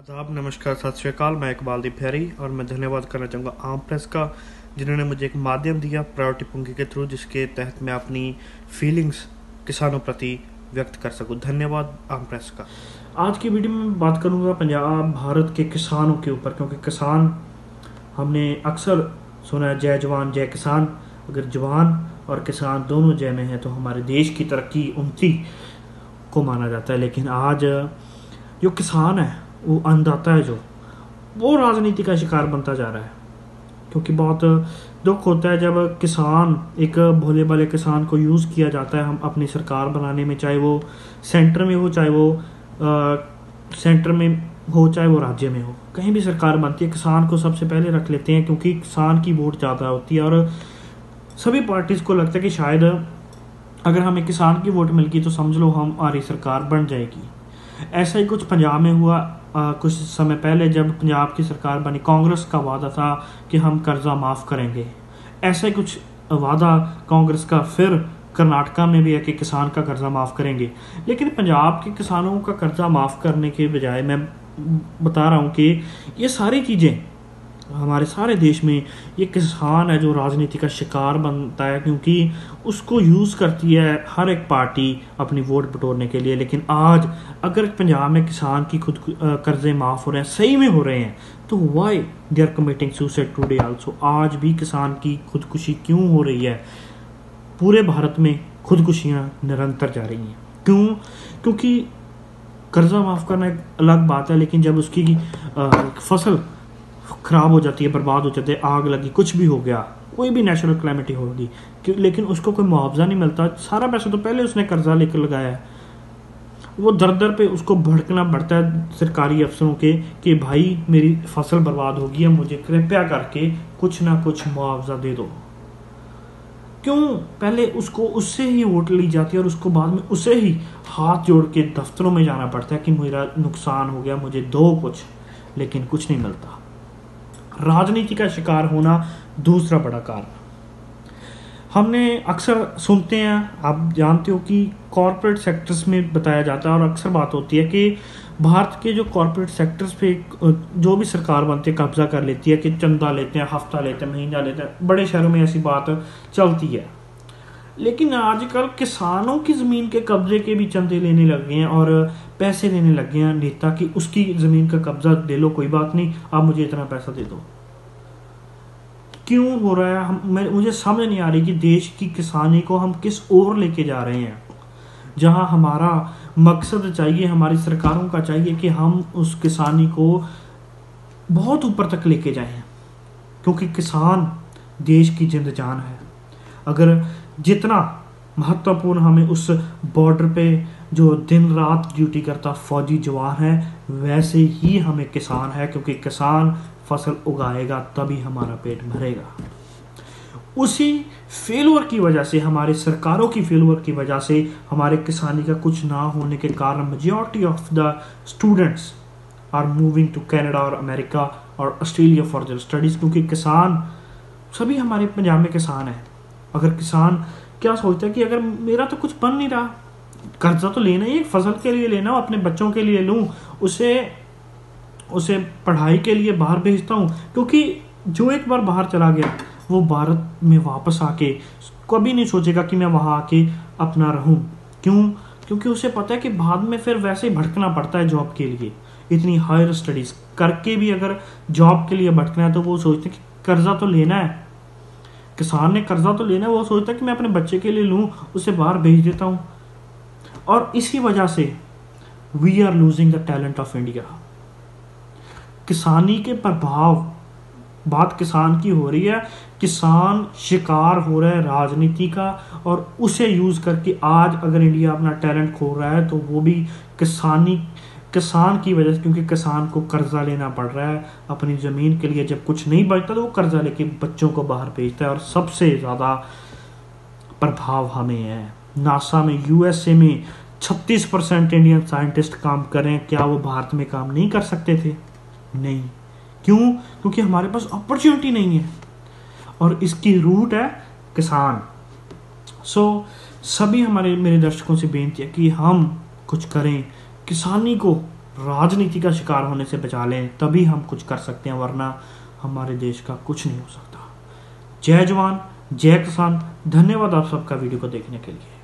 आदाब, नमस्कार, सत श्री अकाल। मैं इकबालदीप हैरी और मैं धन्यवाद करना चाहूँगा आम प्रेस का, जिन्होंने मुझे एक माध्यम दिया प्रायोरिटी पुंगी के थ्रू, जिसके तहत मैं अपनी फीलिंग्स किसानों प्रति व्यक्त कर सकूँ। धन्यवाद आम प्रेस का। आज की वीडियो में बात करूँगा पंजाब भारत के किसानों के ऊपर, क्योंकि किसान हमने अक्सर सुना है जय जवान जय किसान। अगर जवान और किसान दोनों जय में हैं तो हमारे देश की तरक्की उन्नति को माना जाता है। लेकिन आज जो किसान है, वो अन्नदाता है, जो वो राजनीति का शिकार बनता जा रहा है। क्योंकि बहुत दुख होता है जब किसान, एक भोले भाले किसान को यूज़ किया जाता है हम अपनी सरकार बनाने में, चाहे वो सेंटर में हो, चाहे वो राज्य में हो, कहीं भी सरकार बनती है किसान को सबसे पहले रख लेते हैं, क्योंकि किसान की वोट ज़्यादा होती है। और सभी पार्टीज़ को लगता है कि शायद अगर हमें किसान की वोट मिल गई तो समझ लो हमारी सरकार बन जाएगी। ऐसा ही कुछ पंजाब में हुआ कुछ समय पहले, जब पंजाब की सरकार बनी। कांग्रेस का वादा था कि हम कर्जा माफ़ करेंगे। ऐसा ही कुछ वादा कांग्रेस का फिर कर्नाटका में भी है कि किसान का कर्जा माफ़ करेंगे। लेकिन पंजाब के किसानों का कर्जा माफ़ करने के बजाय मैं बता रहा हूँ कि ये सारी चीज़ें हमारे सारे देश में, ये किसान है जो राजनीति का शिकार बनता है, क्योंकि उसको यूज़ करती है हर एक पार्टी अपनी वोट बटोरने के लिए। लेकिन आज अगर पंजाब में किसान की खुद कर्जे माफ़ हो रहे हैं, सही में हो रहे हैं, तो why they are committing suicide today also. आज भी किसान की खुदकुशी क्यों हो रही है? पूरे भारत में खुदकुशियाँ निरंतर जा रही हैं। क्यों? क्योंकि कर्जा माफ़ करना एक अलग बात है, लेकिन जब उसकी फसल ख़राब हो जाती है, बर्बाद हो जाती है, आग लगी, कुछ भी हो गया, कोई भी नेचुरल कैलेमिटी होगी, लेकिन उसको कोई मुआवजा नहीं मिलता। सारा पैसा तो पहले उसने कर्जा लेकर लगाया है। वो दर दर पे उसको भड़कना पड़ता है सरकारी अफसरों के कि भाई मेरी फसल बर्बाद हो गई है, मुझे कृपया करके कुछ ना कुछ मुआवजा दे दो। क्यों? पहले उसको उससे ही वोट ली जाती है और उसको बाद में उसे ही हाथ जोड़ के दफ्तरों में जाना पड़ता है कि मेरा नुकसान हो गया, मुझे दो कुछ, लेकिन कुछ नहीं मिलता। राजनीति का शिकार होना दूसरा बड़ा कारण। हमने अक्सर सुनते हैं, आप जानते हो कि कॉरपोरेट सेक्टर्स में बताया जाता है और अक्सर बात होती है कि भारत के जो कॉरपोरेट सेक्टर्स पे जो भी सरकार बनती है कब्जा कर लेती है, कि चंदा लेते हैं, हफ्ता लेते हैं, महीना लेते हैं। बड़े शहरों में ऐसी बात चलती है। लेकिन आजकल किसानों की ज़मीन के कब्जे के भी चंदे लेने लग गए हैं और पैसे लेने लग गए हैं नेता की, उसकी ज़मीन का कब्जा ले लो, कोई बात नहीं, आप मुझे इतना पैसा दे दो। क्यों हो रहा है? मुझे समझ नहीं आ रही कि देश की किसानी को हम किस ओर लेके जा रहे हैं। जहां हमारा मकसद चाहिए, हमारी सरकारों का चाहिए कि हम उस किसानी को बहुत ऊपर तक लेके जाएं, क्योंकि किसान देश की जिंद जान है। अगर जितना महत्वपूर्ण हमें उस बॉर्डर पे जो दिन रात ड्यूटी करता फौजी जवान है, वैसे ही हमें किसान है, क्योंकि किसान फसल उगाएगा तभी हमारा पेट भरेगा। उसी फेलवर की वजह से, हमारी सरकारों की फेलवर की वजह से, हमारे किसानी का कुछ ना होने के कारण majority of the students are moving to Canada और अमेरिका और ऑस्ट्रेलिया फॉर देयर स्टडीज़। क्योंकि किसान, सभी हमारे पंजाब में किसान है। अगर किसान क्या सोचता है कि अगर मेरा तो कुछ बन नहीं रहा, कर्जा तो लेना ही, एक फसल के लिए लेना, अपने बच्चों के लिए लूँ, उसे पढ़ाई के लिए बाहर भेजता हूँ, क्योंकि जो एक बार बाहर चला गया वो भारत में वापस आके कभी नहीं सोचेगा कि मैं वहाँ आके अपना रहूँ। क्यों? क्योंकि उसे पता है कि बाद में फिर वैसे ही भटकना पड़ता है जॉब के लिए। इतनी हायर स्टडीज़ करके भी अगर जॉब के लिए भटकना है तो वो सोचते हैं कि कर्जा तो लेना है, किसान ने कर्जा तो लेना है, वो सोचता है कि मैं अपने बच्चे के लिए लूँ, उसे बाहर भेज देता हूँ। और इसी वजह से we are losing the talent of India. किसानी के प्रभाव, बात किसान की हो रही है, किसान शिकार हो रहा है राजनीति का, और उसे यूज करके आज अगर इंडिया अपना टैलेंट खो रहा है तो वो भी किसान की वजह से, क्योंकि किसान को कर्जा लेना पड़ रहा है अपनी ज़मीन के लिए। जब कुछ नहीं बचता तो वो कर्जा लेके बच्चों को बाहर भेजता है। और सबसे ज़्यादा प्रभाव हमें है। नासा में, यूएसए में 36% इंडियन साइंटिस्ट काम कर रहे हैं। क्या वो भारत में काम नहीं कर सकते थे? नहीं। क्यों? क्योंकि हमारे पास अपॉर्चुनिटी नहीं है, और इसकी रूट है किसान। सभी मेरे दर्शकों से बेनती है कि हम कुछ करें, किसानी को राजनीति का शिकार होने से बचा लें, तभी हम कुछ कर सकते हैं, वरना हमारे देश का कुछ नहीं हो सकता। जय जवान जय किसान। धन्यवाद आप सबका वीडियो को देखने के लिए।